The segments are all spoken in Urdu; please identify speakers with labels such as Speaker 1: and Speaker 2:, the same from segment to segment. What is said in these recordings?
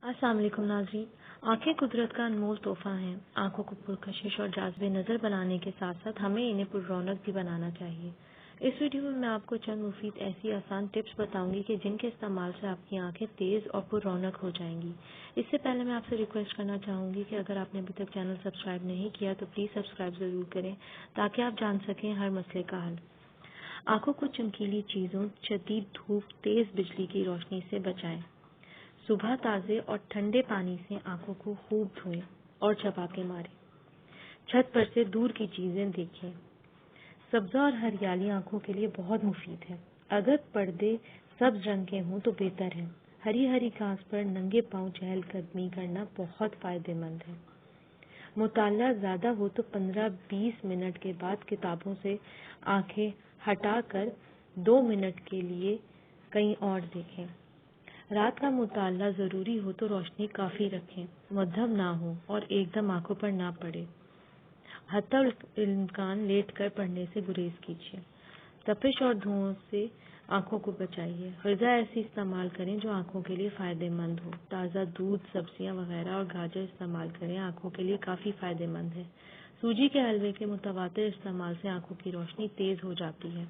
Speaker 1: السلام علیکم ناظرین. آنکھیں قدرت کا انمول تحفہ ہیں. آنکھوں کو پرکشش اور جاذب نظر بنانے کے ساتھ ساتھ ہمیں انہیں پر رونق بھی بنانا چاہیے. اس ویڈیو میں آپ کو چند مفید ایسی آسان ٹپس بتاؤں گی کہ جن کے استعمال سے آپ کی آنکھیں تیز اور پر رونق ہو جائیں گی. اس سے پہلے میں آپ سے ریکویسٹ کرنا چاہوں گی کہ اگر آپ نے ابھی تک چینل سبسکرائب نہیں کیا تو پلیز سبسکرائب ضرور کریں تاکہ آپ جان سکیں ہر مسئلے کا حل. آنکھوں کو چمکیلی چیزوں، شدید دھوپ، تیز بجلی کی روشنی سے بچائیں. صبح تازے اور ٹھنڈے پانی سے آنکھوں کو خوب دھوئیں اور چپاکے ماریں. چھت پر سے دور کی چیزیں دیکھیں. سبزہ اور ہریالی آنکھوں کے لیے بہت مفید ہے. اگر پردے سبز رنگ کے ہوں تو بہتر ہے. ہری ہری گھاس پر ننگے پاؤں چہل قدمی کرنا بہت فائدہ مند ہے. مطالعہ زیادہ ہو تو 15-20 منٹ کے بعد کتابوں سے آنکھیں ہٹا کر 2 منٹ کے لیے کہیں اور دیکھیں. رات کا مطالعہ ضروری ہو تو روشنی کافی رکھیں، مدھم نہ ہو اور ایک دم آنکھوں پر نہ پڑے. حتی الامکان لیٹ کر پڑھنے سے گریز کیجیے. تپش اور دھوؤں سے آنکھوں کو بچائیے. غذا ایسی استعمال کریں جو آنکھوں کے لیے فائدہ مند ہو. تازہ دودھ، سبزیاں وغیرہ اور گاجر استعمال کریں، آنکھوں کے لیے کافی فائدہ مند ہے. سوجی کے حلوے کے متواتر استعمال سے آنکھوں کی روشنی تیز ہو جاتی ہے.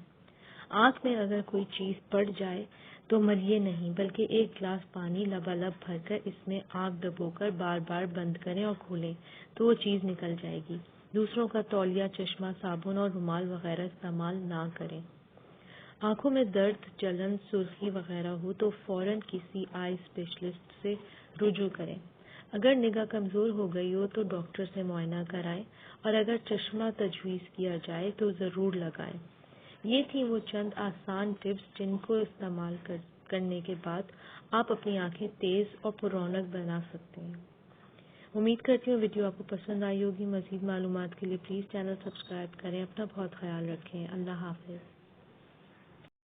Speaker 1: آنکھ میں اگر کوئی چیز پڑ جائے تو مریے نہیں بلکہ ایک گلاس پانی لبالب بھر کر اس میں آنکھ ڈبو کر بار بار بند کریں اور کھولیں تو وہ چیز نکل جائے گی. دوسروں کا تولیہ، چشمہ، صابن اور رومال وغیرہ استعمال نہ کریں. آنکھوں میں درد، جلن، سرخی وغیرہ ہو تو فوراً کسی آئی اسپیشلسٹ سے رجوع کریں. اگر نگاہ کمزور ہو گئی ہو تو ڈاکٹر سے معائنہ کرائیں اور اگر چشمہ تجویز کیا جائے تو ضرور لگائیں. یہ تھی وہ چند آسان ٹپس جن کو استعمال کرنے کے بعد آپ اپنی آنکھیں تیز اور پر رونق بنا سکتے ہیں. امید کرتی ہوں ویڈیو آپ کو پسند آئی ہوگی. مزید معلومات کے لیے پلیز چینل سبسکرائب کریں. اپنا بہت خیال رکھیں. اللہ حافظ.